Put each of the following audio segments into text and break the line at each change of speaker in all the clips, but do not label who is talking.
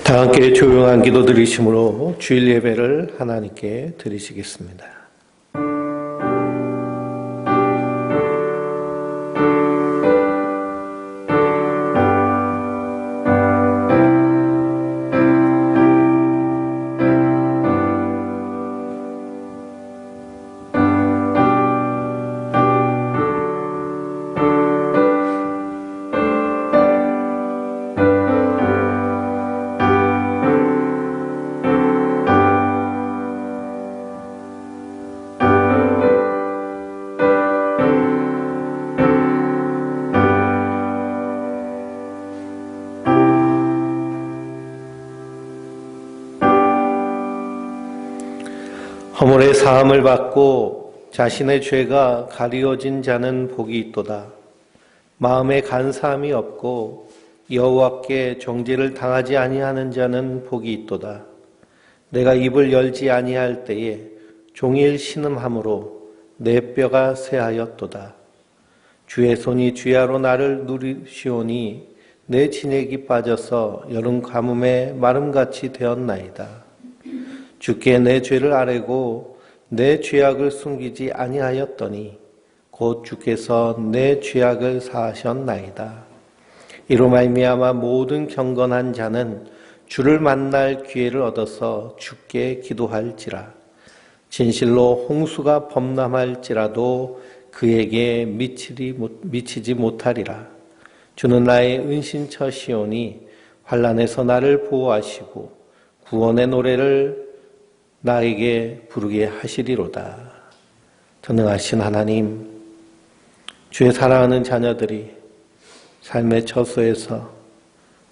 다 함께 조용한 기도 드리심으로 주일 예배를 하나님께 드리시겠습니다. 허물의 사함을 받고 자신의 죄가 가리워진 자는 복이 있도다. 마음에 간사함이 없고 여호와께 정죄를 당하지 아니하는 자는 복이 있도다. 내가 입을 열지 아니할 때에 종일 신음함으로 내 뼈가 쇠하였도다. 주의 손이 주야로 나를 누리시오니 내 진액이 빠져서 여름 가뭄에 마름같이 되었나이다. 주께 내 죄를 아뢰고 내 죄악을 숨기지 아니하였더니 곧 주께서 내 죄악을 사하셨나이다. 이로 말미암아 모든 경건한 자는 주를 만날 기회를 얻어서 주께 기도할지라. 진실로 홍수가 범람할지라도 그에게 미치지 못하리라. 주는 나의 은신처시오니 환난에서 나를 보호하시고 구원의 노래를 나에게 부르게 하시리로다. 전능하신 하나님, 주의 사랑하는 자녀들이 삶의 처소에서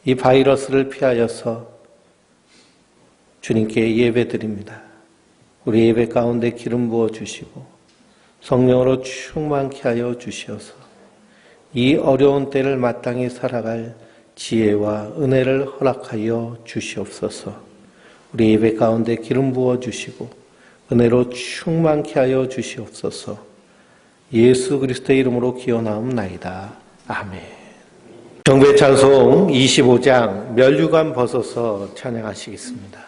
이 바이러스를 피하여서 주님께 예배드립니다. 우리 예배 가운데 기름 부어주시고 성령으로 충만케 하여 주시어서 이 어려운 때를 마땅히 살아갈 지혜와 은혜를 허락하여 주시옵소서. 우리 예배 가운데 기름 부어주시고 은혜로 충만케 하여 주시옵소서. 예수 그리스도의 이름으로 기원하옵나이다. 아멘. 경배 찬송 25장 면류관 벗어서 찬양하시겠습니다.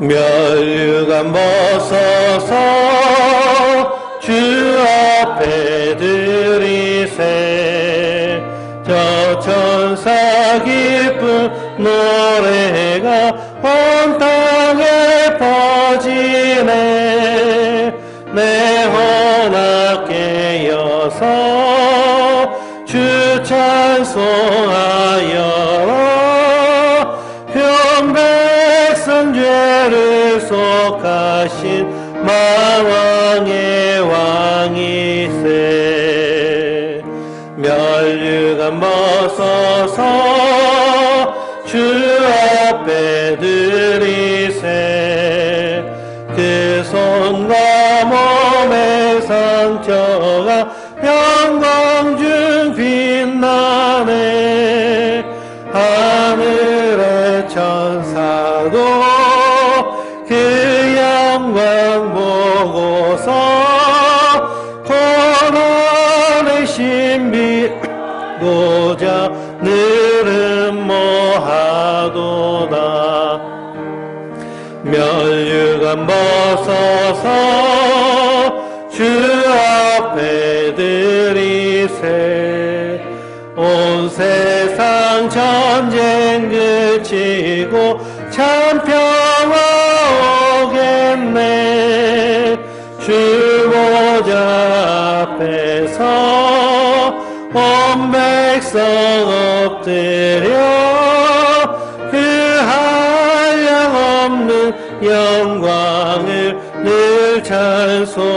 면류관 벗어서 주 앞에 드리세. 저 천사 기쁜 노래가 온 땅에 퍼지네. 내 혼합게 여서 주 찬송하여라. 변백성 죄를 속하신 만왕의 왕이세. 면류관 벗어서 주 앞에 드리세. 그 손과 몸의 상처가 영광 중 빛나네. 하늘의 천사도 그 영광 보고서 고난의 신비 도자 늘은 모하도다. 면류관 벗어서 주 앞에 드리세. 온 세상 전쟁 그치고 참 평화 오겠네. 주 보좌 앞에서 온 백성 엎드려 그 한량없는 영광을 늘 찬송합니다.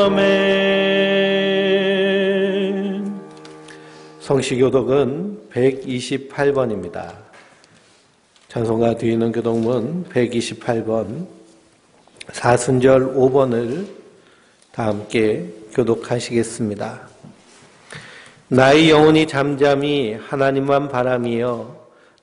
아멘. 성시교독은 128번입니다. 찬송가 뒤에 있는 교독문 128번, 사순절 5번을 다 함께 교독하시겠습니다. 나의 영혼이 잠잠히 하나님만 바라며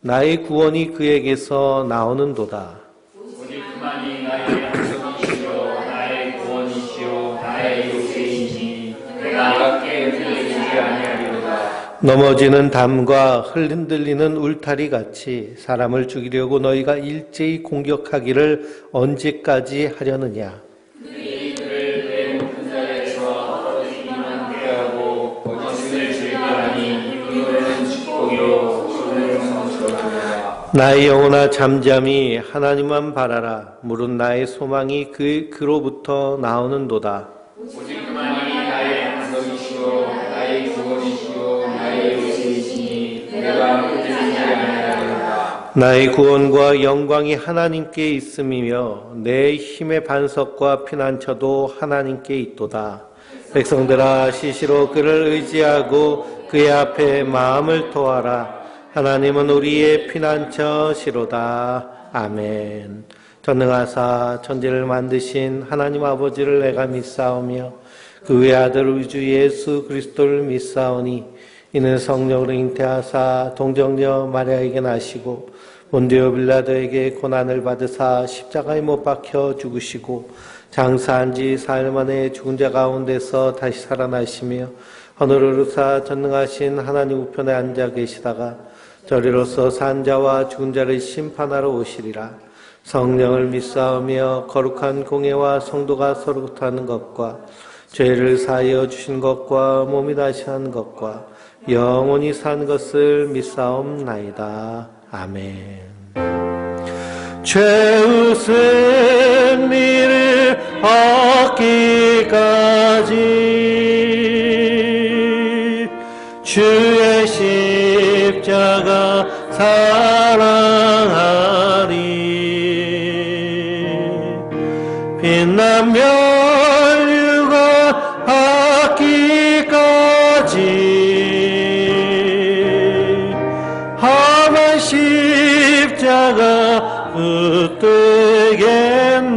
나의 구원이 그에게서 나오는도다.
오직 그만이 나의 약속이시요 나의 구원이시요 나의 요새이니 내가 밖에 흔들리지 아니하리로다.
넘어지는 담과 흔들리는 울타리 같이 사람을 죽이려고 너희가 일제히 공격하기를 언제까지 하려느냐.
그들이 그를 내 높은 자리에서 떨어지기만 해하고 거짓을 즐겨하니 이거는 축복이요 오늘은 성스러우리라.
나의 영혼아 잠잠히 하나님만 바라라. 무릇 나의 소망이 그로부터 나오는도다.
오직 그만이 나의 안석이시요 나의 구원이시요 나의 요새이시니 내가 흔들리지 아니하리로다.
나의 구원과 영광이 하나님께 있음이며 내 힘의 반석과 피난처도 하나님께 있도다. 백성들아 시시로 그를 의지하고 그의 앞에 마음을 토하라. 하나님은 우리의 피난처시로다. 아멘. 전능하사 천지를 만드신 하나님 아버지를 내가 믿사오며 그 외아들 우리 주 예수 그리스도를 믿사오니 이는 성령으로 잉태하사 동정녀 마리아에게 나시고 본디오 빌라도에게 고난을 받으사 십자가에 못 박혀 죽으시고 장사한 지 사흘 만에 죽은 자 가운데서 다시 살아나시며 하늘을 오르사 전능하신 하나님 우편에 앉아 계시다가 저리로서 산 자와 죽은 자를 심판하러 오시리라. 성령을 믿사오며 거룩한 공예와 성도가 서로 하는 것과 죄를 사하여 주신 것과 몸이 다시 한 것과 영원히 산 것을 믿사옵나이다. 아멘. 죄의 승리를 얻기까지 주의 십자가 사랑하리. 빛나며 멸류관 받기까지 험한 십자가 붙들겠네.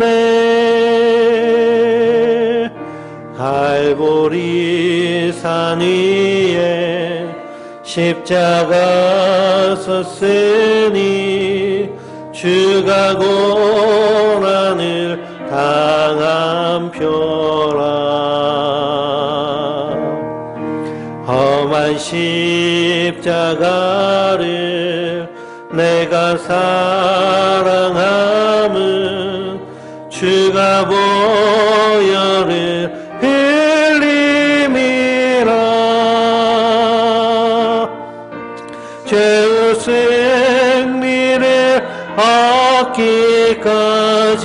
갈보리 산 위에 십자가 섰으니 주가 고난을 당한 표라. 험한 십자가를 내가 사랑함은 주가 보혈을 흘림이라. 죄의 승리를 얻기까지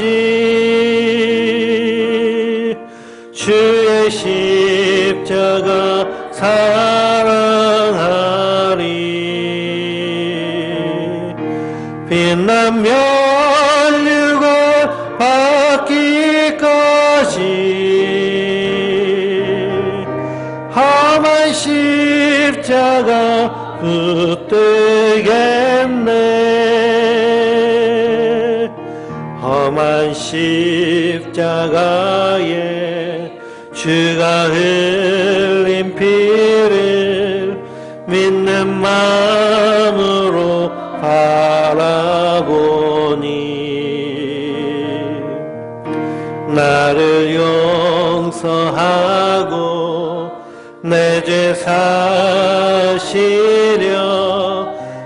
주의 십자가 사랑하리. 빛난 멸류관 받기까지 험한 십자가 붙들겠네. 험한 십자가에 주가 흘린 피를 믿는 마음으로 바라보니 나를 용서하고 내 죄 사시려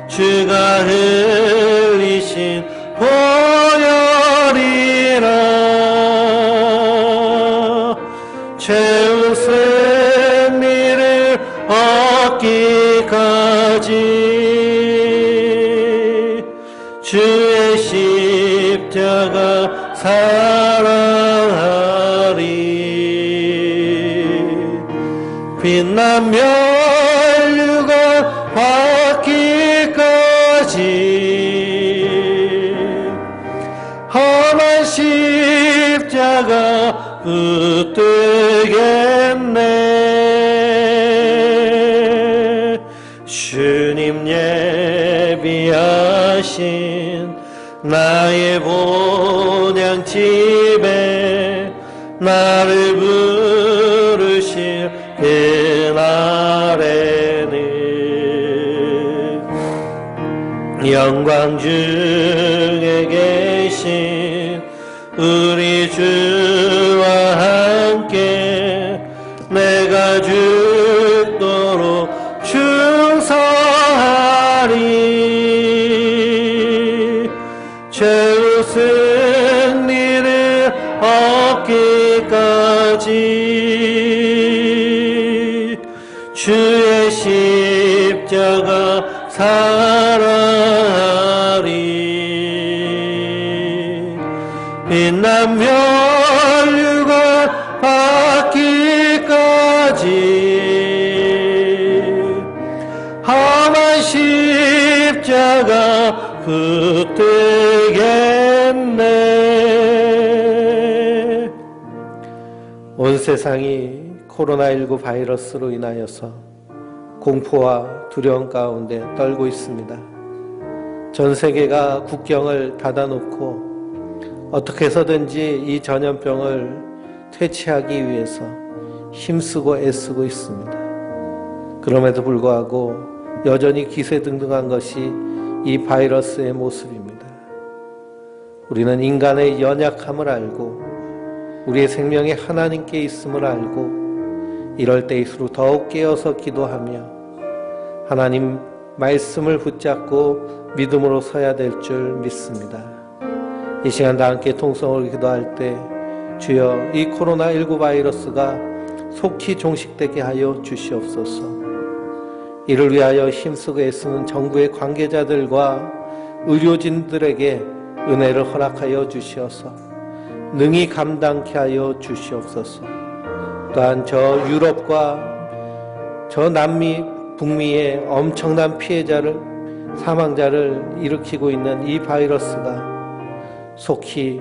주가 흘리신 보혈이라. 죄의 승리를 얻기까지 주의 십자가 사랑하리. 빛난 멸류관 받기까지 험한 십자가 붙들겠네. 주님 예비하신 나의 본향집에 나를 부르실 그날에는 영광 중에 계신 우리 주와 함께 내가 죽도록 충성하리. 최후 승리를 얻기까지 주의 십자가 사랑하리. 빛난 멸류관 받기까지 험한 십자가 붙들겠네. 온 세상이 코로나19 바이러스로 인하여서 공포와 두려움 가운데 떨고 있습니다. 전 세계가 국경을 닫아놓고 어떻게 해서든지 이 전염병을 퇴치하기 위해서 힘쓰고 애쓰고 있습니다. 그럼에도 불구하고 여전히 기세등등한 것이 이 바이러스의 모습입니다. 우리는 인간의 연약함을 알고 우리의 생명이 하나님께 있음을 알고 이럴 때일수록 더욱 깨어서 기도하며 하나님 말씀을 붙잡고 믿음으로 서야 될 줄 믿습니다. 이 시간 다 함께 통성으로 기도할 때 주여 이 코로나19 바이러스가 속히 종식되게 하여 주시옵소서. 이를 위하여 힘쓰고 애쓰는 정부의 관계자들과 의료진들에게 은혜를 허락하여 주시어서 능히 감당케 하여 주시옵소서. 또한 저 유럽과 저 남미, 북미의 엄청난 피해자를, 사망자를 일으키고 있는 이 바이러스가 속히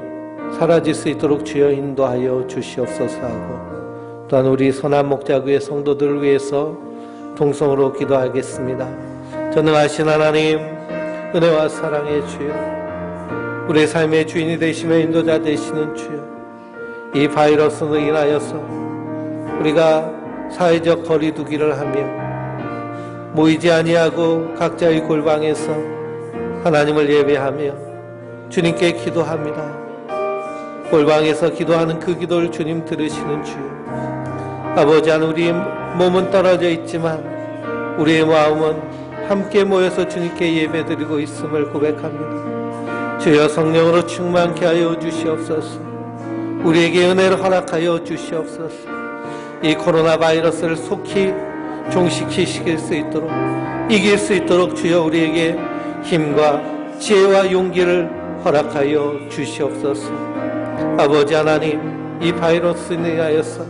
사라질 수 있도록 주여 인도하여 주시옵소서 하고, 또한 우리 선한목자교회 성도들을 위해서 동성으로 기도하겠습니다. 전능하신 하나님, 은혜와 사랑의 주여, 우리의 삶의 주인이 되시며 인도자 되시는 주여, 이 바이러스로 인하여서 우리가 사회적 거리두기를 하며 모이지 아니하고 각자의 골방에서 하나님을 예배하며 주님께 기도합니다. 골방에서 기도하는 그 기도를 주님 들으시는 주여, 아버지 한 우리 몸은 떨어져 있지만 우리의 마음은 함께 모여서 주님께 예배드리고 있음을 고백합니다. 주여 성령으로 충만케 하여 주시옵소서. 우리에게 은혜를 허락하여 주시옵소서. 이 코로나 바이러스를 속히 종식시킬 수 있도록, 이길 수 있도록 주여 우리에게 힘과 지혜와 용기를 허락하여 주시옵소서. 아버지 하나님, 이 바이러스에 의하여서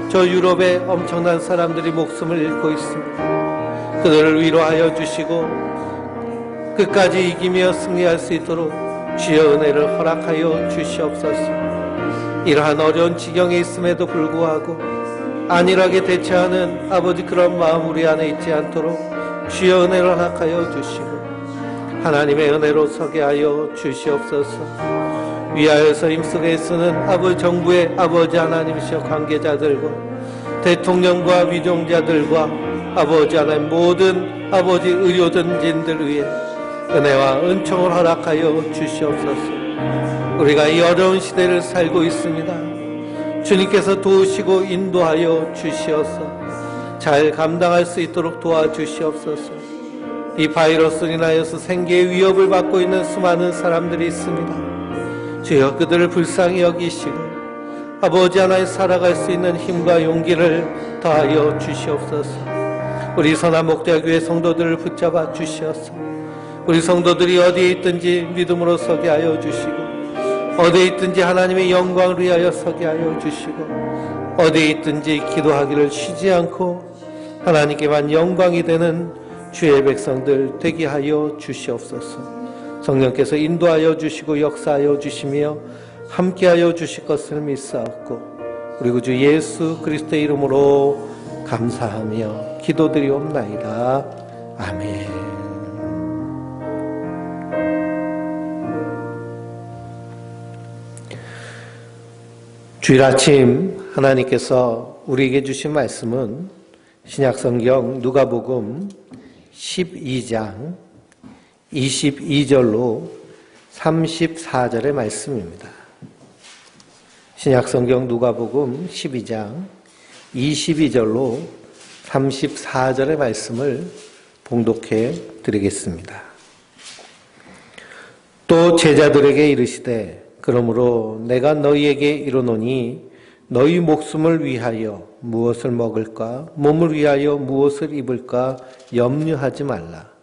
저 유럽의 엄청난 사람들이 목숨을 잃고 있습니다. 그들을 위로하여 주시고 끝까지 이기며 승리할 수 있도록 주여 은혜를 허락하여 주시옵소서. 이러한 어려운 지경에 있음에도 불구하고 안일하게 대처하는 아버지 그런 마음 우리 안에 있지 않도록 주여 은혜를 허락하여 주시고 하나님의 은혜로 서게 하여 주시옵소서. 위하여서 힘쓰게 애쓰는 아버지 정부의 아버지 하나님이시여 관계자들과 대통령과 위종자들과 아버지 하나님 모든 아버지 의료진들 위해 은혜와 은총을 허락하여 주시옵소서. 우리가 이 어려운 시대를 살고 있습니다. 주님께서 도우시고 인도하여 주시어서 잘 감당할 수 있도록 도와주시옵소서. 이 바이러스로 인하여서 생계의 위협을 받고 있는 수많은 사람들이 있습니다. 주여 그들을 불쌍히 여기시고 아버지 하나님 살아갈 수 있는 힘과 용기를 더하여 주시옵소서. 우리 선한목자교회 성도들을 붙잡아 주시옵소서. 우리 성도들이 어디에 있든지 믿음으로 서게 하여 주시고 어디에 있든지 하나님의 영광을 위하여 서게 하여 주시고 어디에 있든지 기도하기를 쉬지 않고 하나님께만 영광이 되는 주의 백성들 되게 하여 주시옵소서. 성령께서 인도하여 주시고 역사하여 주시며 함께하여 주실 것을 믿사옵고 우리 구주 예수 그리스도의 이름으로 감사하며 기도드리옵나이다. 아멘. 주일 아침 하나님께서 우리에게 주신 말씀은 신약성경 누가복음 12장 22절로 34절의 말씀입니다. 신약성경 누가복음 12장 22절로 34절의 말씀을 봉독해 드리겠습니다. 또 제자들에게 이르시되 그러므로 내가 너희에게 이르노니 너희 목숨을 위하여 무엇을 먹을까 몸을 위하여 무엇을 입을까 염려하지 말라.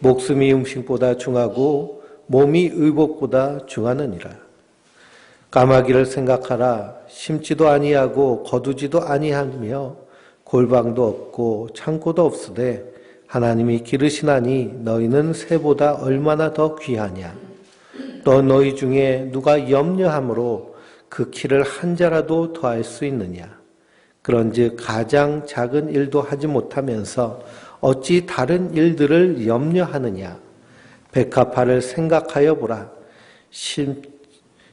목숨이 음식보다 중하고 몸이 의복보다 중하느니라. 까마귀를 생각하라. 심지도 아니하고 거두지도 아니하며 골방도 없고 창고도 없으되 하나님이 기르시나니 너희는 새보다 얼마나 더 귀하냐. 또 너희 중에 누가 염려함으로 그 키를 한 자라도 더할 수 있느냐. 그런즉 가장 작은 일도 하지 못하면서 어찌 다른 일들을 염려하느냐. 백합화를 생각하여 보라.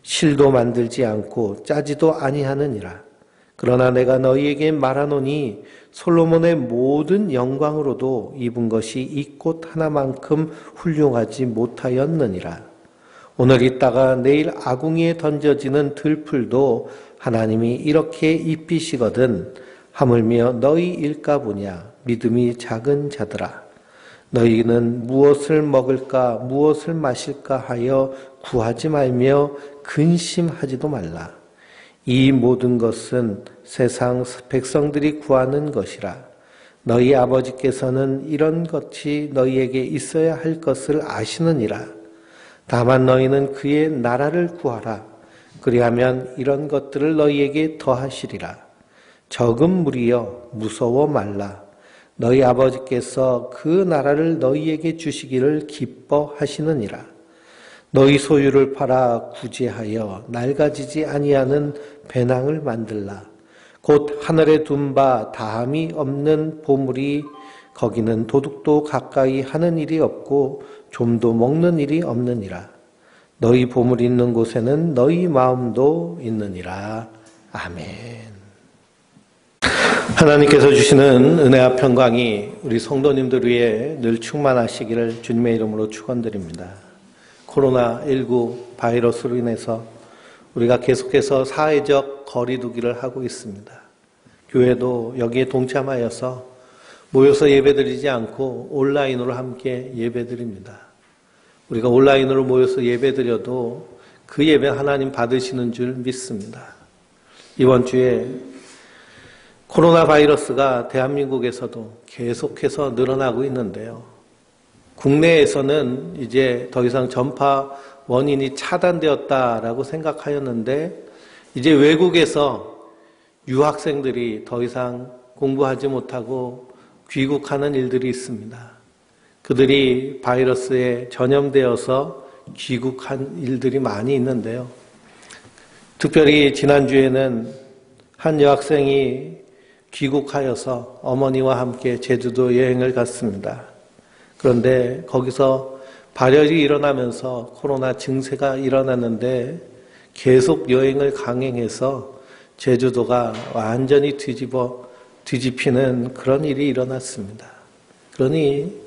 실도 만들지 않고 짜지도 아니하느니라. 그러나 내가 너희에게 말하노니 솔로몬의 모든 영광으로도 입은 것이 이 꽃 하나만큼 훌륭하지 못하였느니라. 오늘 있다가 내일 아궁이에 던져지는 들풀도 하나님이 이렇게 입히시거든 하물며 너희 일까 보냐. 믿음이 작은 자들아. 너희는 무엇을 먹을까 무엇을 마실까 하여 구하지 말며 근심하지도 말라. 이 모든 것은 세상 백성들이 구하는 것이라. 너희 아버지께서는 이런 것이 너희에게 있어야 할 것을 아시느니라. 다만 너희는 그의 나라를 구하라. 그리하면 이런 것들을 너희에게 더하시리라. 적은 무리여 무서워 말라. 너희 아버지께서 그 나라를 너희에게 주시기를 기뻐하시느니라. 너희 소유를 팔아 구제하여 낡아지지 아니하는 배낭을 만들라. 곧 하늘에 둔 바 다함이 없는 보물이 거기는 도둑도 가까이 하는 일이 없고 좀도 먹는 일이 없느니라. 너희 보물이 있는 곳에는 너희 마음도 있느니라. 아멘. 하나님께서 주시는 은혜와 평강이 우리 성도님들 위해 늘 충만하시기를 주님의 이름으로 축원드립니다. 코로나19 바이러스로 인해서 우리가 계속해서 사회적 거리두기를 하고 있습니다. 교회도 여기에 동참하여서 모여서 예배드리지 않고 온라인으로 함께 예배드립니다. 우리가 온라인으로 모여서 예배드려도 그 예배 하나님 받으시는 줄 믿습니다. 이번 주에 코로나 바이러스가 대한민국에서도 계속해서 늘어나고 있는데요. 국내에서는 이제 더 이상 전파 원인이 차단되었다라고 생각하였는데 이제 외국에서 유학생들이 더 이상 공부하지 못하고 귀국하는 일들이 있습니다. 그들이 바이러스에 전염되어서 귀국한 일들이 많이 있는데요. 특별히 지난주에는 한 여학생이 귀국하여서 어머니와 함께 제주도 여행을 갔습니다. 그런데 거기서 발열이 일어나면서 코로나 증세가 일어났는데 계속 여행을 강행해서 제주도가 완전히 뒤집히는 그런 일이 일어났습니다. 그러니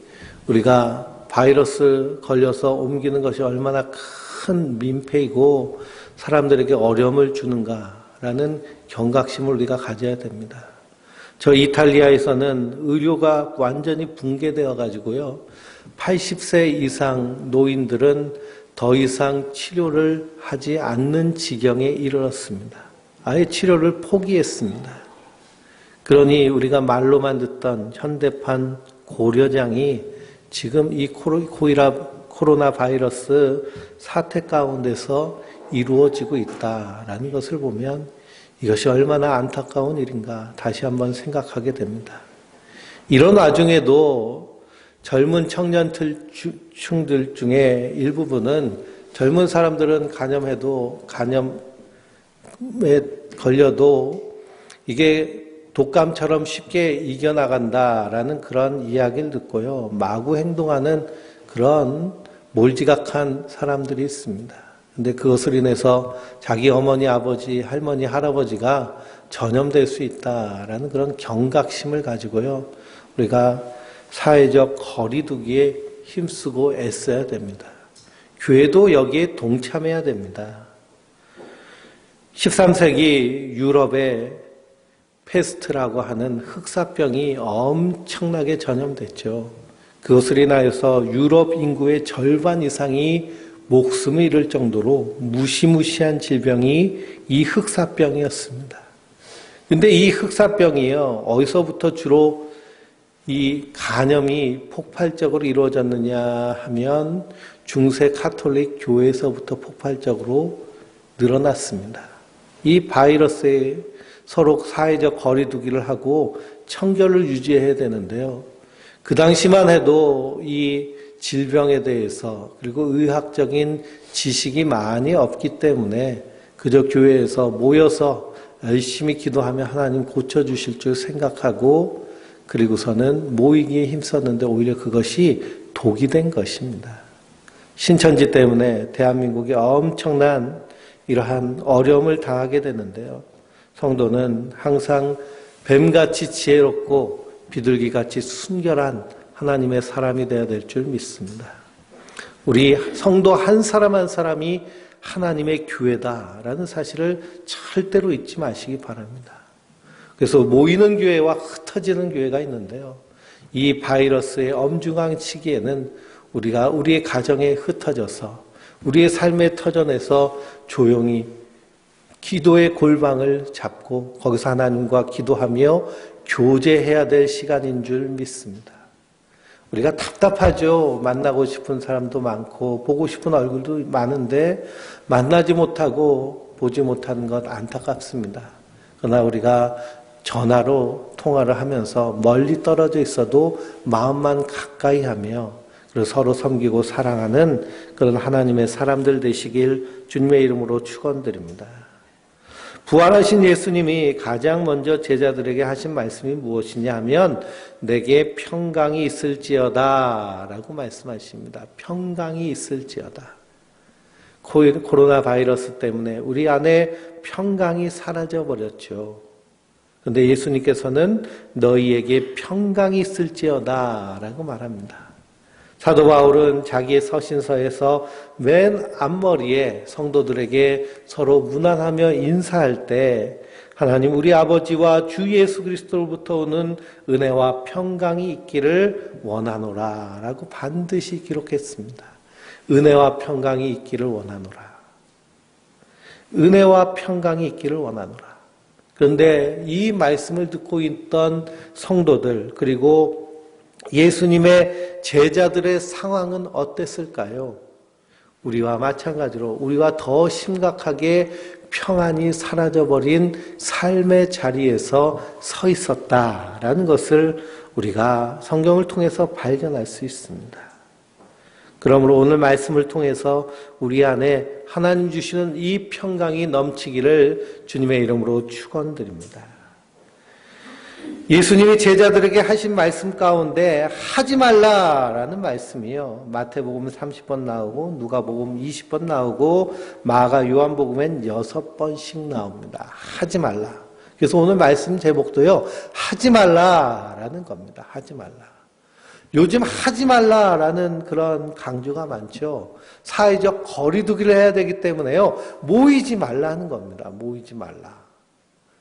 우리가 바이러스 걸려서 옮기는 것이 얼마나 큰 민폐이고 사람들에게 어려움을 주는가라는 경각심을 우리가 가져야 됩니다. 저 이탈리아에서는 의료가 완전히 붕괴되어 가지고요. 80세 이상 노인들은 더 이상 치료를 하지 않는 지경에 이르렀습니다. 아예 치료를 포기했습니다. 그러니 우리가 말로만 듣던 현대판 고려장이 지금 이 코로나 바이러스 사태 가운데서 이루어지고 있다라는 것을 보면 이것이 얼마나 안타까운 일인가 다시 한번 생각하게 됩니다. 이런 와중에도 젊은 청년층들 중에 일부분은 젊은 사람들은 감염에 걸려도 이게 독감처럼 쉽게 이겨나간다라는 그런 이야기를 듣고요. 마구 행동하는 그런 몰지각한 사람들이 있습니다. 근데 그것을 인해서 자기 어머니, 아버지, 할머니, 할아버지가 전염될 수 있다라는 그런 경각심을 가지고요. 우리가 사회적 거리두기에 힘쓰고 애써야 됩니다. 교회도 여기에 동참해야 됩니다. 13세기 유럽에 페스트라고 하는 흑사병이 엄청나게 전염됐죠. 그것으로 인하여서 유럽 인구의 절반 이상이 목숨을 잃을 정도로 무시무시한 질병이 이 흑사병이었습니다. 근데 이 흑사병이요, 어디서부터 주로 이 간염이 폭발적으로 이루어졌느냐 하면 중세 카톨릭 교회에서부터 폭발적으로 늘어났습니다. 이 바이러스에 서로 사회적 거리두기를 하고 청결을 유지해야 되는데요. 그 당시만 해도 이 질병에 대해서 그리고 의학적인 지식이 많이 없기 때문에 그저 교회에서 모여서 열심히 기도하며 하나님 고쳐주실 줄 생각하고 그리고서는 모이기에 힘썼는데 오히려 그것이 독이 된 것입니다. 신천지 때문에 대한민국이 엄청난 이러한 어려움을 당하게 되는데요. 성도는 항상 뱀같이 지혜롭고 비둘기같이 순결한 하나님의 사람이 되어야 될 줄 믿습니다. 우리 성도 한 사람 한 사람이 하나님의 교회다라는 사실을 절대로 잊지 마시기 바랍니다. 그래서 모이는 교회와 흩어지는 교회가 있는데요. 이 바이러스의 엄중한 시기에는 우리가 우리의 가정에 흩어져서 우리의 삶의 터전에서 조용히 기도의 골방을 잡고 거기서 하나님과 기도하며 교제해야 될 시간인 줄 믿습니다. 우리가 답답하죠. 만나고 싶은 사람도 많고 보고 싶은 얼굴도 많은데 만나지 못하고 보지 못하는 것 안타깝습니다. 그러나 우리가 전화로 통화를 하면서 멀리 떨어져 있어도 마음만 가까이 하며 그리고 서로 섬기고 사랑하는 그런 하나님의 사람들 되시길 주님의 이름으로 축원드립니다. 부활하신 예수님이 가장 먼저 제자들에게 하신 말씀이 무엇이냐 하면 내게 평강이 있을지어다 라고 말씀하십니다. 평강이 있을지어다. 코로나 바이러스 때문에 우리 안에 평강이 사라져버렸죠. 그런데 예수님께서는 너희에게 평강이 있을지어다 라고 말합니다. 사도 바울은 자기의 서신서에서 맨 앞머리에 성도들에게 서로 문안하며 인사할 때 하나님 우리 아버지와 주 예수 그리스도로부터 오는 은혜와 평강이 있기를 원하노라 라고 반드시 기록했습니다. 은혜와 평강이 있기를 원하노라. 은혜와 평강이 있기를 원하노라. 그런데 이 말씀을 듣고 있던 성도들 그리고 예수님의 제자들의 상황은 어땠을까요? 우리와 마찬가지로 우리와 더 심각하게 평안이 사라져버린 삶의 자리에서 서 있었다라는 것을 우리가 성경을 통해서 발견할 수 있습니다. 그러므로 오늘 말씀을 통해서 우리 안에 하나님 주시는 이 평강이 넘치기를 주님의 이름으로 축원드립니다. 예수님이 제자들에게 하신 말씀 가운데 하지 말라라는 말씀이요. 마태복음 30번 나오고 누가복음 20번 나오고 마가 요한복음엔 6번씩 나옵니다. 하지 말라. 그래서 오늘 말씀 제목도요. 하지 말라라는 겁니다. 하지 말라. 요즘 하지 말라라는 그런 강조가 많죠. 사회적 거리두기를 해야 되기 때문에요. 모이지 말라는 겁니다. 모이지 말라.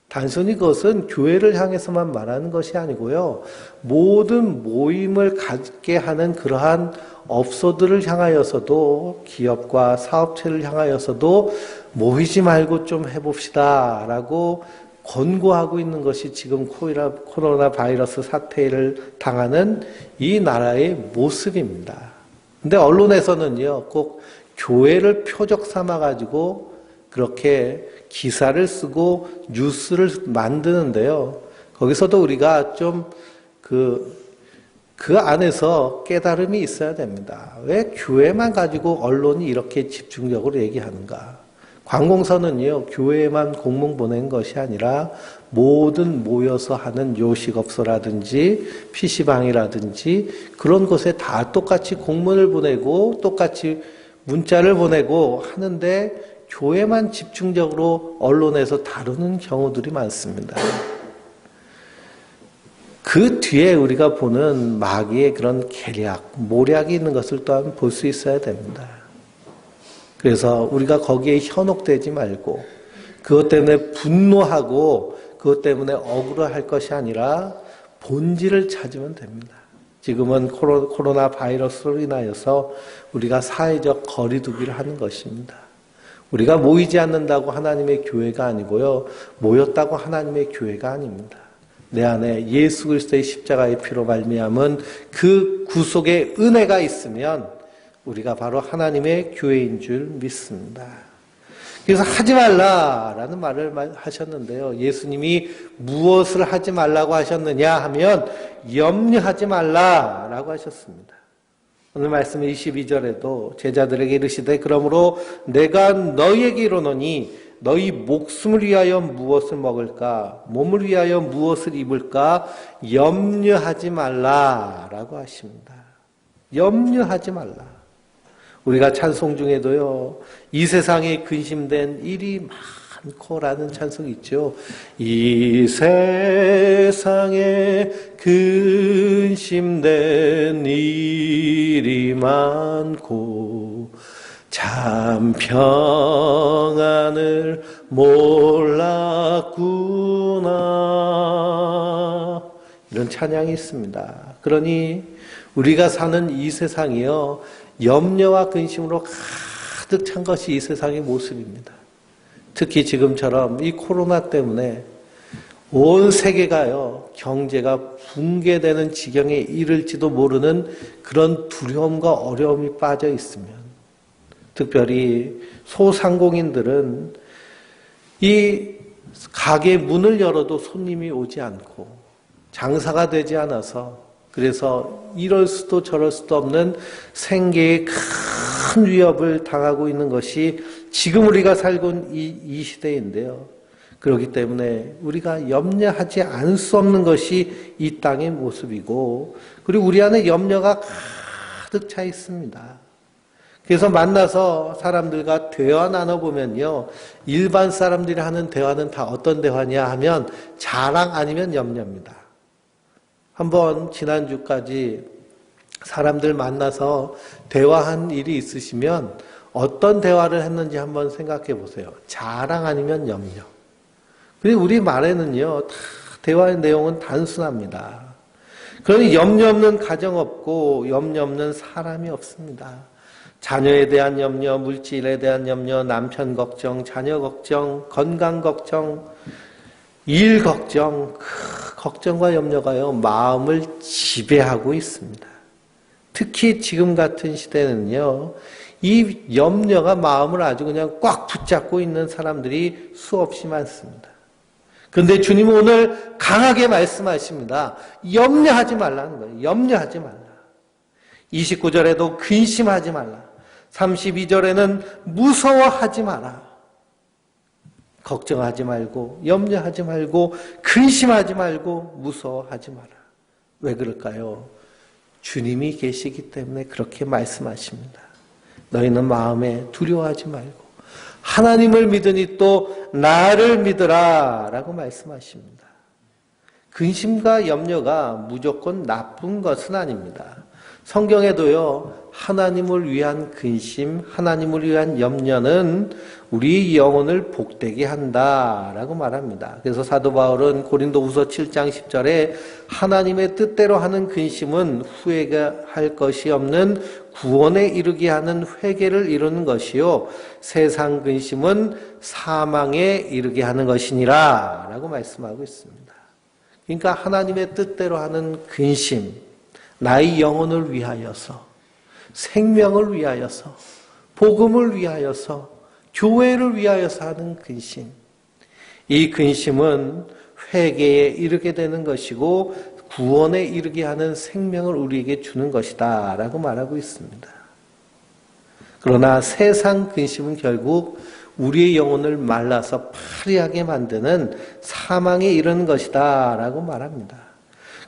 단순히 그것은 교회를 향해서만 말하는 것이 아니고요. 모든 모임을 갖게 하는 그러한 업소들을 향하여서도 기업과 사업체를 향하여서도 모이지 말고 좀 해봅시다 라고 권고하고 있는 것이 지금 코로나 바이러스 사태를 당하는 이 나라의 모습입니다. 근데 언론에서는요, 꼭 교회를 표적 삼아가지고 그렇게 기사를 쓰고 뉴스를 만드는데요. 거기서도 우리가 좀 그 안에서 깨달음이 있어야 됩니다. 왜 교회만 가지고 언론이 이렇게 집중적으로 얘기하는가? 관공서는요, 교회에만 공문 보낸 것이 아니라 모든 모여서 하는 요식업소라든지 PC방이라든지 그런 곳에 다 똑같이 공문을 보내고 똑같이 문자를 보내고 하는데 교회만 집중적으로 언론에서 다루는 경우들이 많습니다. 그 뒤에 우리가 보는 마귀의 그런 계략, 모략이 있는 것을 또한 볼 수 있어야 됩니다. 그래서 우리가 거기에 현혹되지 말고 그것 때문에 분노하고 그것 때문에 억울할 것이 아니라 본질을 찾으면 됩니다. 지금은 코로나 바이러스로 인하여서 우리가 사회적 거리두기를 하는 것입니다. 우리가 모이지 않는다고 하나님의 교회가 아니고요. 모였다고 하나님의 교회가 아닙니다. 내 안에 예수 그리스도의 십자가의 피로 말미암은 그 구속의 은혜가 있으면 우리가 바로 하나님의 교회인 줄 믿습니다. 그래서 하지 말라라는 말을 하셨는데요. 예수님이 무엇을 하지 말라고 하셨느냐 하면 염려하지 말라라고 하셨습니다. 오늘 말씀 22절에도 제자들에게 이르시되 그러므로 내가 너희에게 이르노니 너희 목숨을 위하여 무엇을 먹을까 몸을 위하여 무엇을 입을까 염려하지 말라라고 하십니다. 염려하지 말라. 우리가 찬송 중에도요. 이 세상에 근심된 일이 많고라는 찬송이 있죠. 이 세상에 근심된 일이 많고 참 평안을 몰랐구나. 이런 찬양이 있습니다. 그러니 우리가 사는 이 세상이요. 염려와 근심으로 가득 찬 것이 이 세상의 모습입니다. 특히 지금처럼 이 코로나 때문에 온 세계가요, 경제가 붕괴되는 지경에 이를지도 모르는 그런 두려움과 어려움이 빠져 있으면, 특별히 소상공인들은 이 가게 문을 열어도 손님이 오지 않고 장사가 되지 않아서 그래서 이럴 수도 저럴 수도 없는 생계에 큰 위협을 당하고 있는 것이 지금 우리가 살고 있는 이 시대인데요. 그렇기 때문에 우리가 염려하지 않을 수 없는 것이 이 땅의 모습이고 그리고 우리 안에 염려가 가득 차 있습니다. 그래서 만나서 사람들과 대화 나눠보면요. 일반 사람들이 하는 대화는 다 어떤 대화냐 하면 자랑 아니면 염려입니다. 한번 지난주까지 사람들 만나서 대화한 일이 있으시면 어떤 대화를 했는지 한번 생각해 보세요. 자랑 아니면 염려. 그리고 우리 말에는요, 다 대화의 내용은 단순합니다. 그러니 염려 없는 가정 없고 염려 없는 사람이 없습니다. 자녀에 대한 염려, 물질에 대한 염려, 남편 걱정, 자녀 걱정, 건강 걱정, 일 걱정, 그 걱정과 염려가요, 마음을 지배하고 있습니다. 특히 지금 같은 시대는요, 이 염려가 마음을 아주 그냥 꽉 붙잡고 있는 사람들이 수없이 많습니다. 그런데 주님은 오늘 강하게 말씀하십니다. 염려하지 말라는 거예요. 염려하지 말라. 29절에도 근심하지 말라. 32절에는 무서워하지 마라. 걱정하지 말고 염려하지 말고 근심하지 말고 무서워하지 마라. 왜 그럴까요? 주님이 계시기 때문에 그렇게 말씀하십니다. 너희는 마음에 두려워하지 말고 하나님을 믿으니 또 나를 믿으라 라고 말씀하십니다. 근심과 염려가 무조건 나쁜 것은 아닙니다. 성경에도요, 하나님을 위한 근심, 하나님을 위한 염려는 우리 영혼을 복되게 한다라고 말합니다. 그래서 사도 바울은 고린도후서 7장 10절에 하나님의 뜻대로 하는 근심은 후회할 것이 없는 구원에 이르게 하는 회개를 이루는 것이요 세상 근심은 사망에 이르게 하는 것이니라 라고 말씀하고 있습니다. 그러니까 하나님의 뜻대로 하는 근심, 나의 영혼을 위하여서, 생명을 위하여서, 복음을 위하여서, 교회를 위하여서 하는 근심. 이 근심은 회개에 이르게 되는 것이고 구원에 이르게 하는 생명을 우리에게 주는 것이다 라고 말하고 있습니다. 그러나 세상 근심은 결국 우리의 영혼을 말라서 파리하게 만드는 사망에 이르는 것이다 라고 말합니다.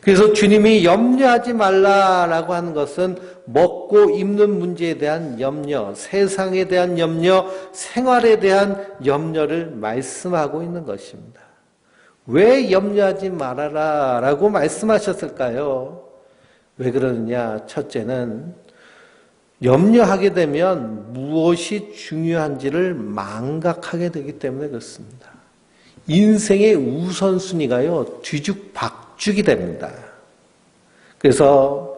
그래서 주님이 염려하지 말라라고 하는 것은 먹고 입는 문제에 대한 염려, 세상에 대한 염려, 생활에 대한 염려를 말씀하고 있는 것입니다. 왜 염려하지 말아라 라고 말씀하셨을까요? 왜 그러느냐? 첫째는 염려하게 되면 무엇이 중요한지를 망각하게 되기 때문에 그렇습니다. 인생의 우선순위가요, 뒤죽박죽이 됩니다. 그래서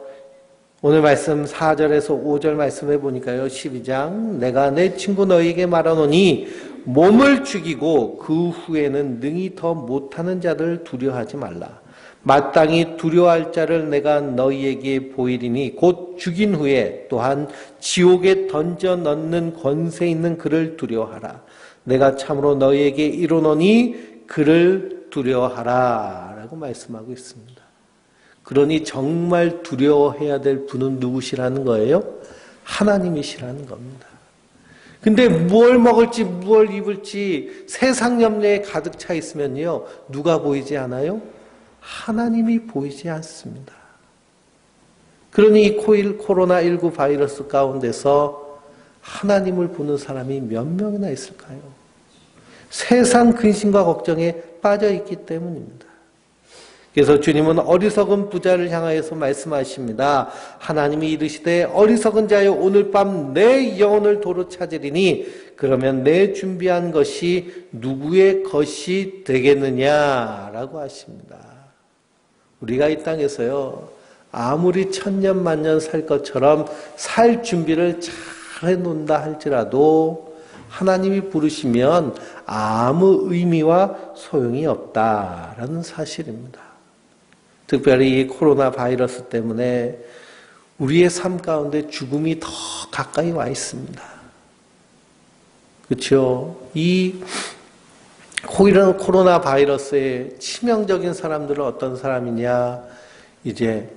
오늘 말씀 4절에서 5절 말씀해 보니까요, 12장, 내가 내 친구 너희에게 말하노니 몸을 죽이고 그 후에는 능히 더 못하는 자들 두려워하지 말라. 마땅히 두려워할 자를 내가 너희에게 보이리니 곧 죽인 후에 또한 지옥에 던져 넣는 권세 있는 그를 두려워하라. 내가 참으로 너희에게 이르노니 그를 두려워하라 라고 말씀하고 있습니다. 그러니 정말 두려워해야 될 분은 누구시라는 거예요? 하나님이시라는 겁니다. 근데 뭘 먹을지 뭘 입을지 세상 염려에 가득 차 있으면요, 누가 보이지 않아요? 하나님이 보이지 않습니다. 그러니 이 코로나19 바이러스 가운데서 하나님을 보는 사람이 몇 명이나 있을까요? 세상 근심과 걱정에 빠져 있기 때문입니다. 그래서 주님은 어리석은 부자를 향하여서 말씀하십니다. 하나님이 이르시되 어리석은 자여 오늘 밤 내 영혼을 도로 찾으리니 그러면 내 준비한 것이 누구의 것이 되겠느냐라고 하십니다. 우리가 이 땅에서요, 아무리 천년 만년 살 것처럼 살 준비를 잘 해놓는다 할지라도 하나님이 부르시면 아무 의미와 소용이 없다라는 사실입니다. 특별히 이 코로나 바이러스 때문에 우리의 삶 가운데 죽음이 더 가까이 와 있습니다. 그렇죠? 이 코로나 바이러스의 치명적인 사람들은 어떤 사람이냐? 이제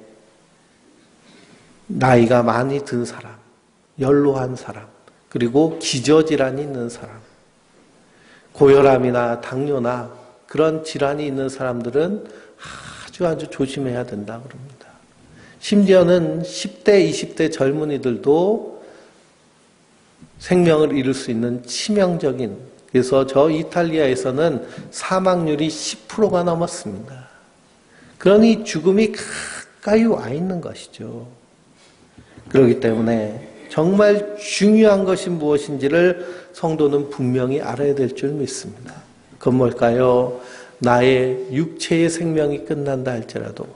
나이가 많이 든 사람, 연로한 사람, 그리고 기저질환이 있는 사람, 고혈압이나 당뇨나 그런 질환이 있는 사람들은 아주 조심해야 된다 그럽니다. 심지어는 10대, 20대 젊은이들도 생명을 잃을 수 있는 치명적인, 그래서 저 이탈리아에서는 사망률이 10%가 넘었습니다. 그러니 죽음이 가까이 와 있는 것이죠. 그렇기 때문에 정말 중요한 것이 무엇인지를 성도는 분명히 알아야 될 줄 믿습니다. 그건 뭘까요? 나의 육체의 생명이 끝난다 할지라도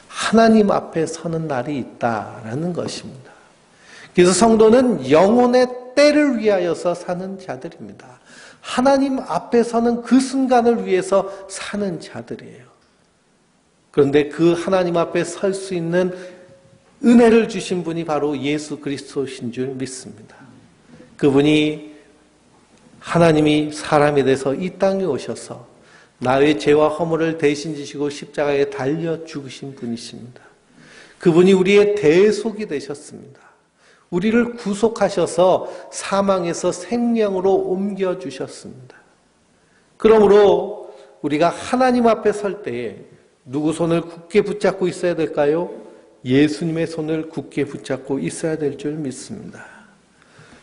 하나님 앞에 서는 날이 있다라는 것입니다. 그래서 성도는 영혼의 때를 위하여서 사는 자들입니다. 하나님 앞에 서는 그 순간을 위해서 사는 자들이에요. 그런데 그 하나님 앞에 설 수 있는 은혜를 주신 분이 바로 예수 그리스도신 줄 믿습니다. 그분이 하나님이 사람이 돼서 이 땅에 오셔서 나의 죄와 허물을 대신 지시고 십자가에 달려 죽으신 분이십니다. 그분이 우리의 대속이 되셨습니다. 우리를 구속하셔서 사망에서 생명으로 옮겨주셨습니다. 그러므로 우리가 하나님 앞에 설 때에 누구 손을 굳게 붙잡고 있어야 될까요? 예수님의 손을 굳게 붙잡고 있어야 될 줄 믿습니다.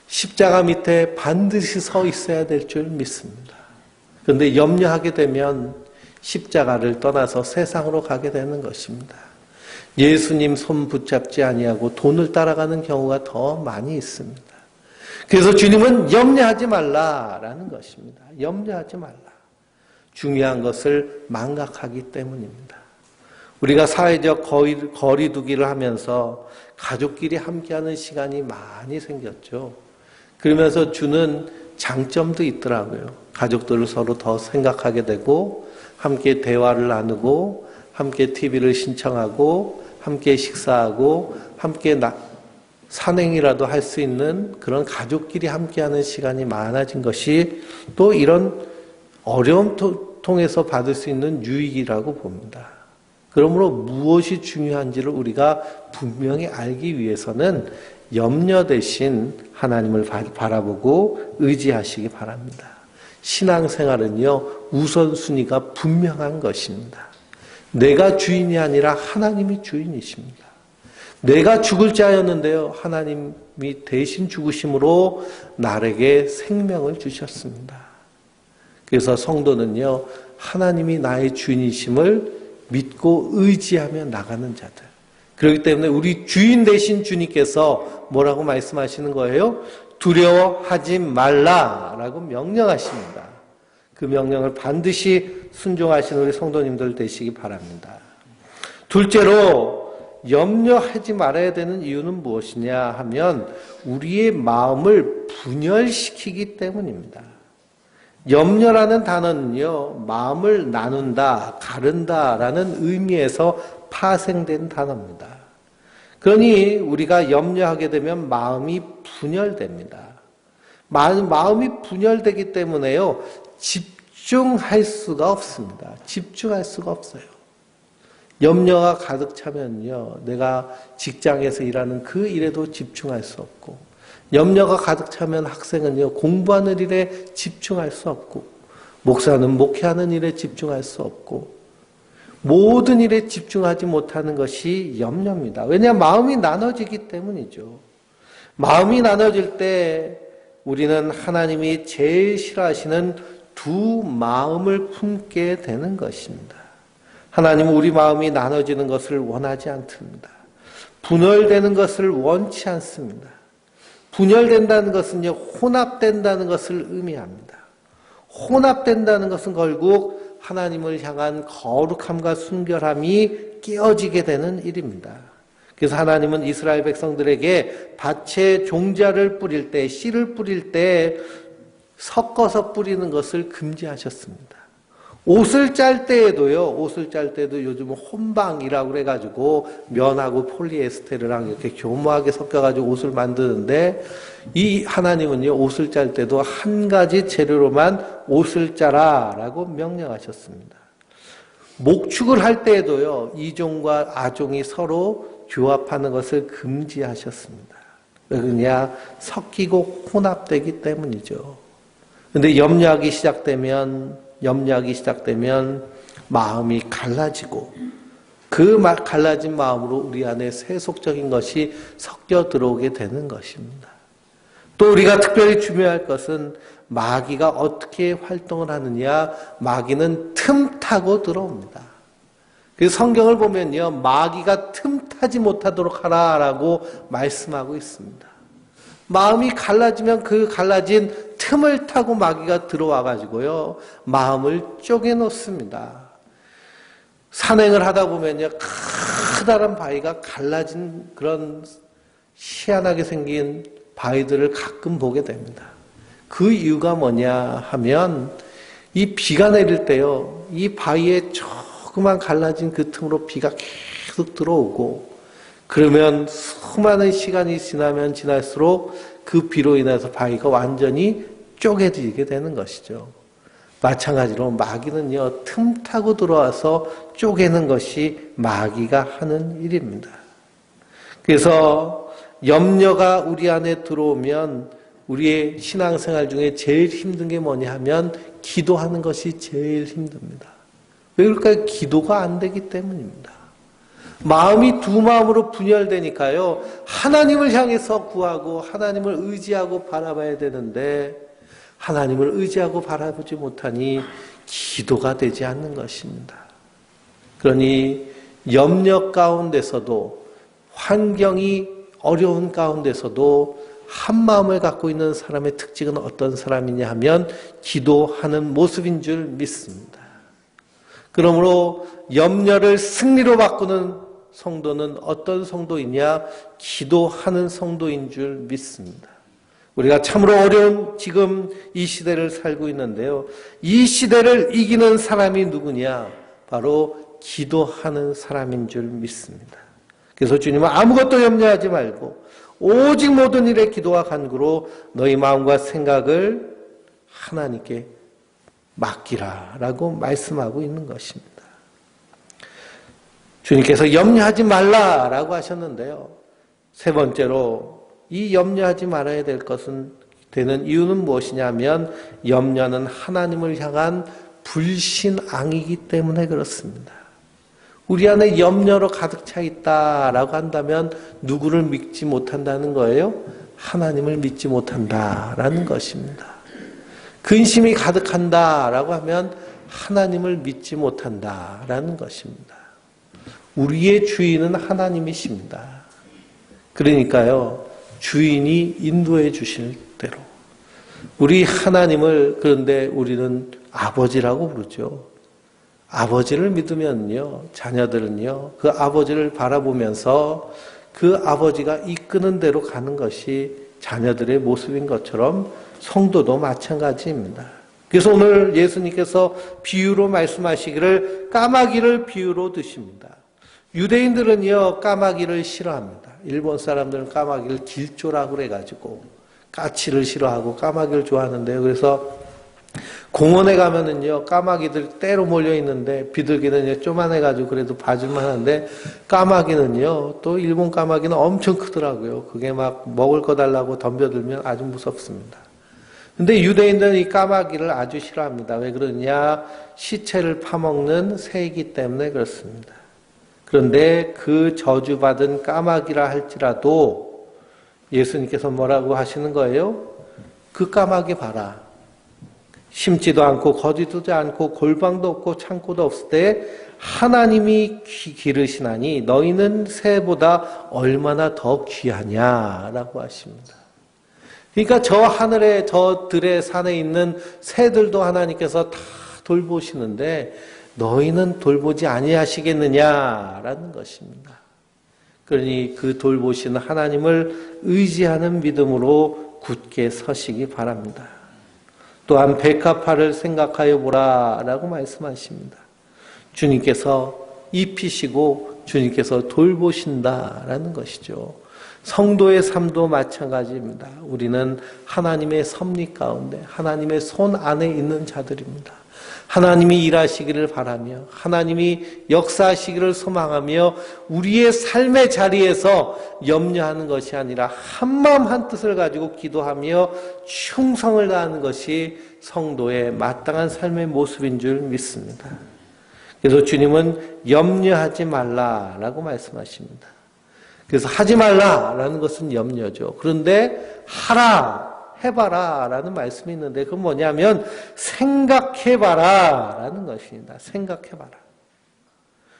십자가 밑에 반드시 서 있어야 될 줄 믿습니다. 그런데 염려하게 되면 십자가를 떠나서 세상으로 가게 되는 것입니다. 예수님 손 붙잡지 아니하고 돈을 따라가는 경우가 더 많이 있습니다. 그래서 주님은 염려하지 말라라는 것입니다. 염려하지 말라. 중요한 것을 망각하기 때문입니다. 우리가 사회적 거리두기를 하면서 가족끼리 함께하는 시간이 많이 생겼죠. 그러면서 주는 장점도 있더라고요. 가족들을 서로 더 생각하게 되고 함께 대화를 나누고 함께 TV를 신청하고 함께 식사하고 함께 산행이라도 할 수 있는 그런 가족끼리 함께하는 시간이 많아진 것이 또 이런 어려움 통해서 받을 수 있는 유익이라고 봅니다. 그러므로 무엇이 중요한지를 우리가 분명히 알기 위해서는 염려 대신 하나님을 바라보고 의지하시기 바랍니다. 신앙생활은요, 우선순위가 분명한 것입니다. 내가 주인이 아니라 하나님이 주인이십니다. 내가 죽을 자였는데요, 하나님이 대신 죽으심으로 나에게 생명을 주셨습니다. 그래서 성도는요, 하나님이 나의 주인이심을 믿고 의지하며 나가는 자들. 그렇기 때문에 우리 주인 되신 주님께서 뭐라고 말씀하시는 거예요? 두려워하지 말라라고 명령하십니다. 그 명령을 반드시 순종하시는 우리 성도님들 되시기 바랍니다. 둘째로 염려하지 말아야 되는 이유는 무엇이냐 하면 우리의 마음을 분열시키기 때문입니다. 염려라는 단어는요, 마음을 나눈다, 가른다라는 의미에서 파생된 단어입니다. 그러니 우리가 염려하게 되면 마음이 분열됩니다. 마음이 분열되기 때문에요, 집중할 수가 없습니다. 집중할 수가 없어요. 염려가 가득 차면요, 내가 직장에서 일하는 그 일에도 집중할 수 없고, 염려가 가득 차면 학생은요, 공부하는 일에 집중할 수 없고, 목사는 목회하는 일에 집중할 수 없고, 모든 일에 집중하지 못하는 것이 염려입니다. 왜냐하면 마음이 나눠지기 때문이죠. 마음이 나눠질 때 우리는 하나님이 제일 싫어하시는 두 마음을 품게 되는 것입니다. 하나님은 우리 마음이 나눠지는 것을 원하지 않습니다. 분열되는 것을 원치 않습니다. 분열된다는 것은요, 혼합된다는 것을 의미합니다. 혼합된다는 것은 결국 하나님을 향한 거룩함과 순결함이 깨어지게 되는 일입니다. 그래서 하나님은 이스라엘 백성들에게 밭에 종자를 뿌릴 때, 씨를 뿌릴 때 섞어서 뿌리는 것을 금지하셨습니다. 옷을 짤 때에도요, 요즘은 혼방이라고 그래가지고 면하고 폴리에스테르랑 이렇게 교묘하게 섞여가지고 옷을 만드는데, 이 하나님은요, 옷을 짤 때도 한 가지 재료로만 옷을 짜라라고 명령하셨습니다. 목축을 할 때에도요, 이종과 아종이 서로 교합하는 것을 금지하셨습니다. 왜 그러냐? 섞이고 혼합되기 때문이죠. 근데 염려하기 시작되면 마음이 갈라지고, 그 갈라진 마음으로 우리 안에 세속적인 것이 섞여 들어오게 되는 것입니다. 또 우리가 특별히 중요할 것은 마귀가 어떻게 활동을 하느냐. 마귀는 틈타고 들어옵니다. 그래서 성경을 보면요, 마귀가 틈타지 못하도록 하라라고 말씀하고 있습니다. 마음이 갈라지면 그 갈라진 틈을 타고 마귀가 들어와 가지고요, 마음을 쪼개 놓습니다. 산행을 하다 보면요, 커다란 바위가 갈라진 그런 희한하게 생긴 바위들을 가끔 보게 됩니다. 그 이유가 뭐냐 하면, 이 비가 내릴 때요, 이 바위에 조그만 갈라진 그 틈으로 비가 계속 들어오고, 그러면 수많은 시간이 지나면 지날수록 그 비로 인해서 바위가 완전히 쪼개지게 되는 것이죠. 마찬가지로 마귀는요, 틈 타고 들어와서 쪼개는 것이 마귀가 하는 일입니다. 그래서 염려가 우리 안에 들어오면 우리의 신앙생활 중에 제일 힘든 게 뭐냐 하면 기도하는 것이 제일 힘듭니다. 왜 그럴까요? 기도가 안 되기 때문입니다. 마음이 두 마음으로 분열되니까요, 하나님을 향해서 구하고 하나님을 의지하고 바라봐야 되는데, 하나님을 의지하고 바라보지 못하니 기도가 되지 않는 것입니다. 그러니 염려 가운데서도, 환경이 어려운 가운데서도 한 마음을 갖고 있는 사람의 특징은 어떤 사람이냐 하면 기도하는 모습인 줄 믿습니다. 그러므로 염려를 승리로 바꾸는 성도는 어떤 성도이냐? 기도하는 성도인 줄 믿습니다. 우리가 참으로 어려운 지금 이 시대를 살고 있는데요, 이 시대를 이기는 사람이 누구냐? 바로 기도하는 사람인 줄 믿습니다. 그래서 주님은 아무것도 염려하지 말고 오직 모든 일에 기도와 간구로 너희 마음과 생각을 하나님께 맡기라라고 말씀하고 있는 것입니다. 주님께서 염려하지 말라라고 하셨는데요, 세 번째로 이 염려하지 말아야 될 것은 되는 이유는 무엇이냐면, 염려는 하나님을 향한 불신앙이기 때문에 그렇습니다. 우리 안에 염려로 가득 차 있다라고 한다면 누구를 믿지 못한다는 거예요? 하나님을 믿지 못한다라는 것입니다. 근심이 가득한다라고 하면 하나님을 믿지 못한다라는 것입니다. 우리의 주인은 하나님이십니다. 그러니까요, 주인이 인도해 주실 대로. 우리 하나님을 그런데 우리는 아버지라고 부르죠. 아버지를 믿으면요, 자녀들은요, 그 아버지를 바라보면서 그 아버지가 이끄는 대로 가는 것이 자녀들의 모습인 것처럼 성도도 마찬가지입니다. 그래서 오늘 예수님께서 비유로 말씀하시기를 까마귀를 비유로 드십니다. 유대인들은요, 까마귀를 싫어합니다. 일본 사람들은 까마귀를 길조라고 그래가지고 까치를 싫어하고 까마귀를 좋아하는데요. 그래서 공원에 가면은요, 까마귀들 때로 몰려 있는데 비둘기는 쪼만해가지고 그래도 봐줄만 한데 까마귀는요, 또 일본 까마귀는 엄청 크더라고요. 그게 막 먹을 거 달라고 덤벼들면 아주 무섭습니다. 근데 유대인들은 이 까마귀를 아주 싫어합니다. 왜 그러냐? 시체를 파먹는 새이기 때문에 그렇습니다. 그런데 그 저주받은 까마귀라 할지라도 예수님께서 뭐라고 하시는 거예요? 그 까마귀 봐라. 심지도 않고 거두지도 않고 골방도 없고 창고도 없을 때 하나님이 기르시나니 너희는 새보다 얼마나 더 귀하냐라고 하십니다. 그러니까 저 하늘에 저 들의 산에 있는 새들도 하나님께서 다 돌보시는데 너희는 돌보지 아니하시겠느냐라는 것입니다. 그러니 그 돌보시는 하나님을 의지하는 믿음으로 굳게 서시기 바랍니다. 또한 백합화를 생각하여 보라라고 말씀하십니다. 주님께서 입히시고 주님께서 돌보신다라는 것이죠. 성도의 삶도 마찬가지입니다. 우리는 하나님의 섭리 가운데 하나님의 손 안에 있는 자들입니다. 하나님이 일하시기를 바라며 하나님이 역사하시기를 소망하며 우리의 삶의 자리에서 염려하는 것이 아니라 한마음 한뜻을 가지고 기도하며 충성을 다하는 것이 성도의 마땅한 삶의 모습인 줄 믿습니다. 그래서 주님은 염려하지 말라라고 말씀하십니다. 그래서 하지 말라라는 것은 염려죠. 그런데 하라, 해봐라 라는 말씀이 있는데 그건 뭐냐면 생각해봐라 라는 것입니다. 생각해봐라.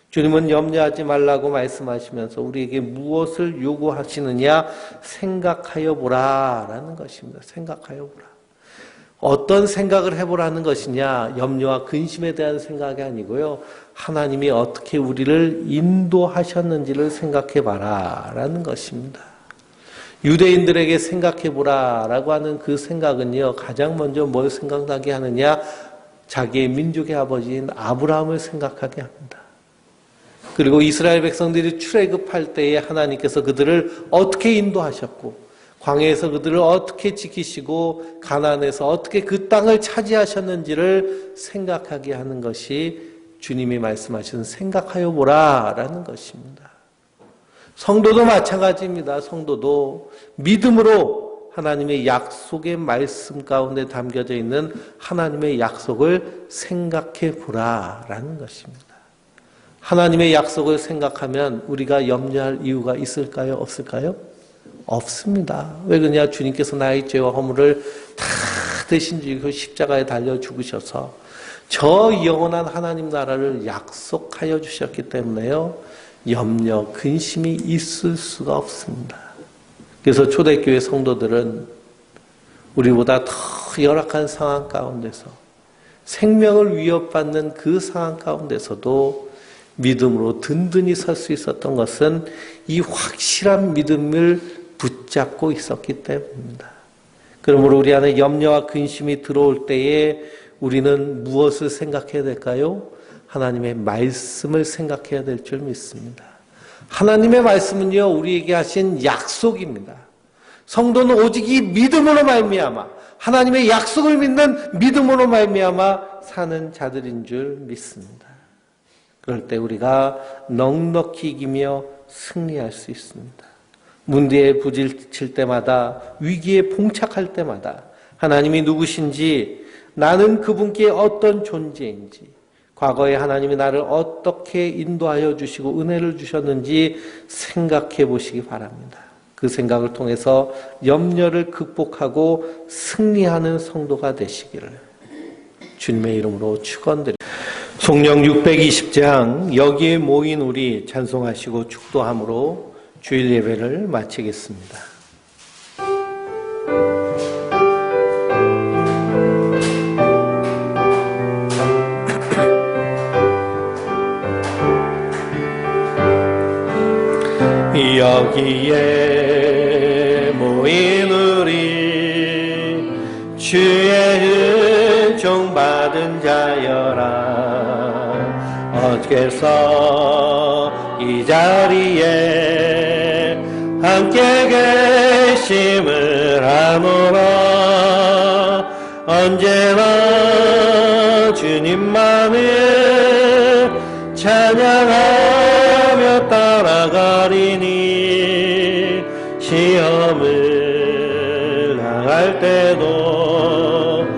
주님은 염려하지 말라고 말씀하시면서 우리에게 무엇을 요구하시느냐 생각하여 보라 라는 것입니다. 생각하여 보라. 어떤 생각을 해보라는 것이냐, 염려와 근심에 대한 생각이 아니고요. 하나님이 어떻게 우리를 인도하셨는지를 생각해봐라 라는 것입니다. 유대인들에게 생각해보라 라고 하는 그 생각은요, 가장 먼저 뭘 생각나게 하느냐, 자기의 민족의 아버지인 아브라함을 생각하게 합니다. 그리고 이스라엘 백성들이 출애굽할 때에 하나님께서 그들을 어떻게 인도하셨고 광야에서 그들을 어떻게 지키시고 가나안에서 어떻게 그 땅을 차지하셨는지를 생각하게 하는 것이 주님이 말씀하신 생각하여 보라 라는 것입니다. 성도도 마찬가지입니다. 성도도 믿음으로 하나님의 약속의 말씀 가운데 담겨져 있는 하나님의 약속을 생각해 보라 라는 것입니다. 하나님의 약속을 생각하면 우리가 염려할 이유가 있을까요? 없을까요? 없습니다. 왜 그러냐? 주님께서 나의 죄와 허물을 다 대신 지고 십자가에 달려 죽으셔서 저 영원한 하나님 나라를 약속하여 주셨기 때문에요. 염려, 근심이 있을 수가 없습니다. 그래서 초대교회 성도들은 우리보다 더 열악한 상황 가운데서 생명을 위협받는 그 상황 가운데서도 믿음으로 든든히 설 수 있었던 것은 이 확실한 믿음을 붙잡고 있었기 때문입니다. 그러므로 우리 안에 염려와 근심이 들어올 때에 우리는 무엇을 생각해야 될까요? 하나님의 말씀을 생각해야 될 줄 믿습니다. 하나님의 말씀은요, 우리에게 하신 약속입니다. 성도는 오직 이 믿음으로 말미암아 하나님의 약속을 믿는 믿음으로 말미암아 사는 자들인 줄 믿습니다. 그럴 때 우리가 넉넉히 이기며 승리할 수 있습니다. 문제에 부딪힐 때마다 위기에 봉착할 때마다 하나님이 누구신지 나는 그분께 어떤 존재인지 과거에 하나님이 나를 어떻게 인도하여 주시고 은혜를 주셨는지 생각해 보시기 바랍니다. 그 생각을 통해서 염려를 극복하고 승리하는 성도가 되시기를 주님의 이름으로 축원드립니다. 총령 620장 여기에 모인 우리 찬송하시고 축도함으로 주일 예배를 마치겠습니다. 여기에 모인 우리 주의 은총 받은 자여라 어께서 이 자리에 함께 계심을 하노라 언제나 주님만을 찬양하며 따라가리니 시험을 당할 때도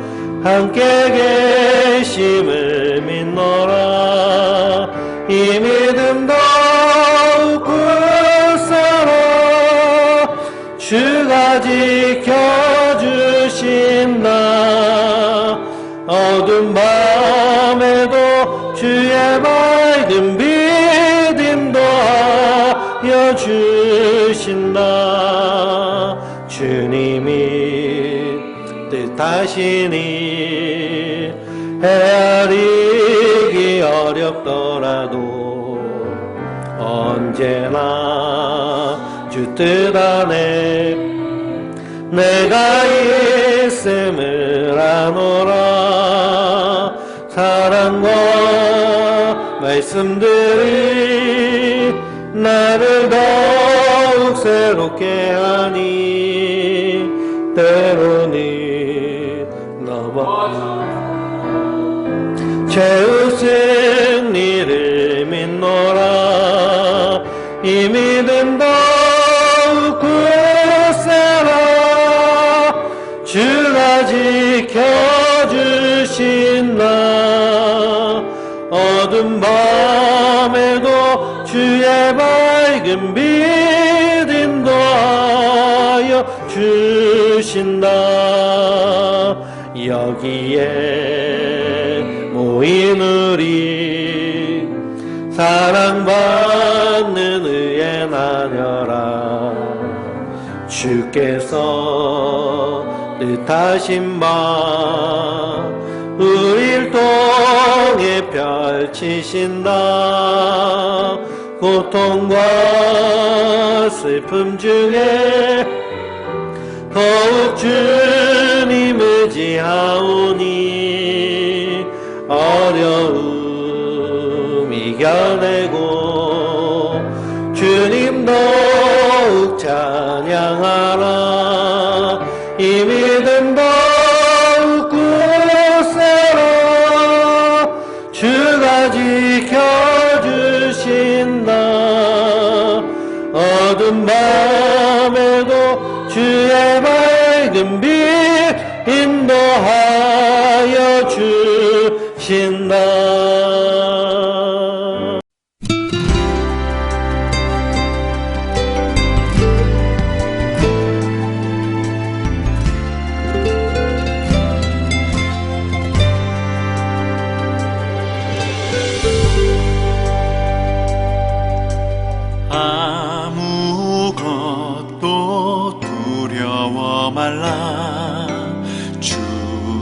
함께 계심을 믿노라 이 믿음 더욱 굳세라 주가 지켜주신다 어두운 밤에도 주의 밝은 믿음 더하여 주신다 주님이 뜻하시니 헤아리기 어렵더라도 언제나 주 뜻 안에 내가 있음을 아노라 사랑과 말씀들이 나를 더욱 새롭게 하니 때로는 넘어 최후 승리를 믿노라 이 믿음 더욱 굳세라 주가 지켜주신다 어두운 밤에도 주의 밝은 믿음 더하여 주신다 여기에 모인 우리 사랑받는 의에 나녀라 주께서 뜻하신 바 우릴 통해 펼치신다 고통과 슬픔 중에 더욱 주님 의지하오니 어려움 이겨내고 주님 더욱 찬양하라 이 믿음 더욱 굳세라 주가 지켜주신다 어두운 밤에도 주의 밝은 빛 인도하여 주신다
아무것도 두려워 말라 주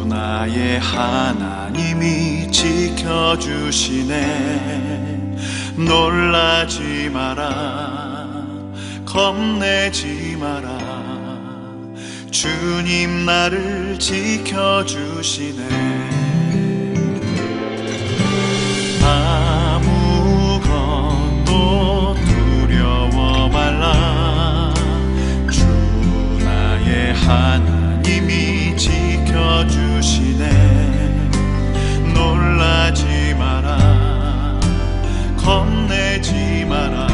나의 하나님이 지켜주시네 놀라지 마라 겁내지 마라 주님 나를 지켜주시네 아무것도 두려워 말라 주 나의 하나님이 지켜주시네 놀라지 마라 겁내지 마라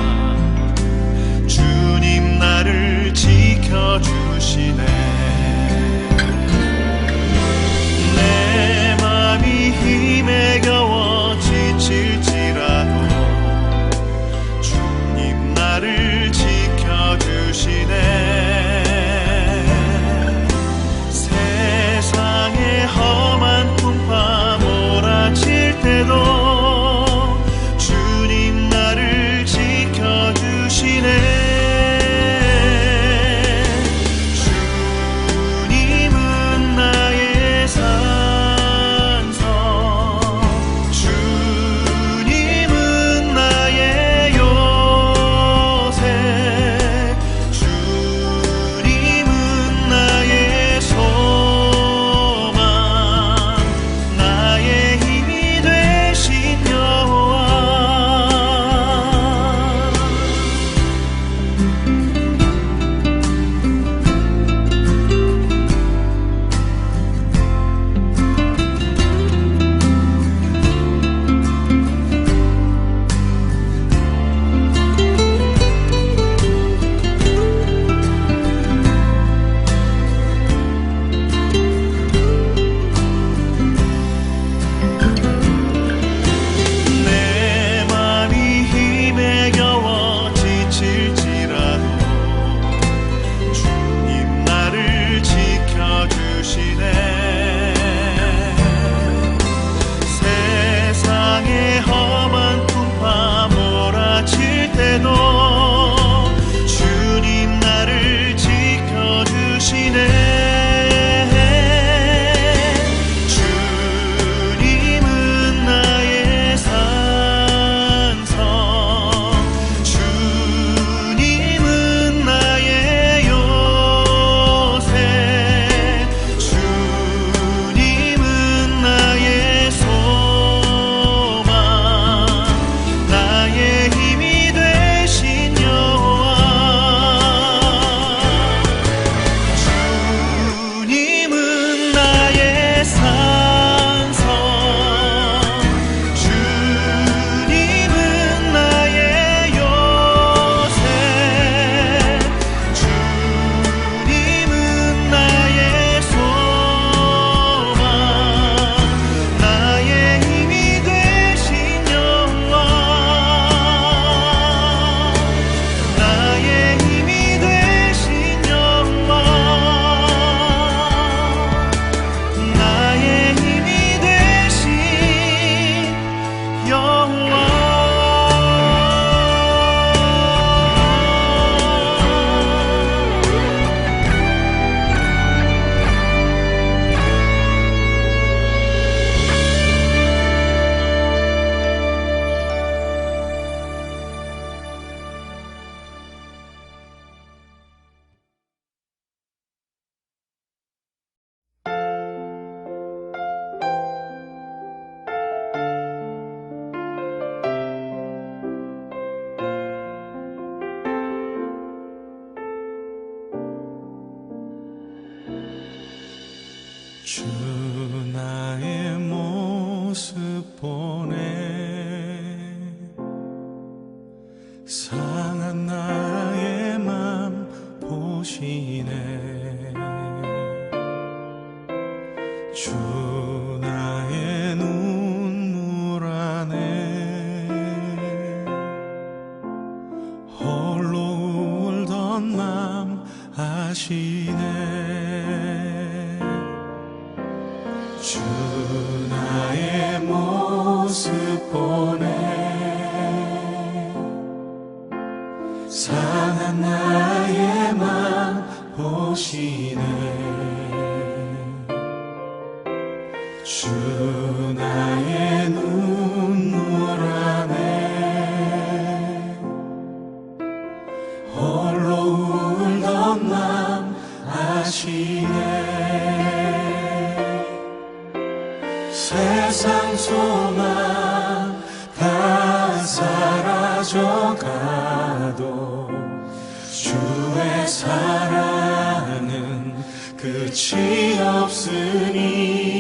주님 나를 지켜주시네 내 주 나의 모습 보네 상한 나의 맘 보시네 주 나의 눈물 안에 홀로 울던 맘 아시네 주 나의 모습 보네 상한 나의 맘 보시네 주 나의 눈물 안에 홀로 울던 맘 아시네 세상 소망 다 사라져가도 주의 사랑은 끝이 없으니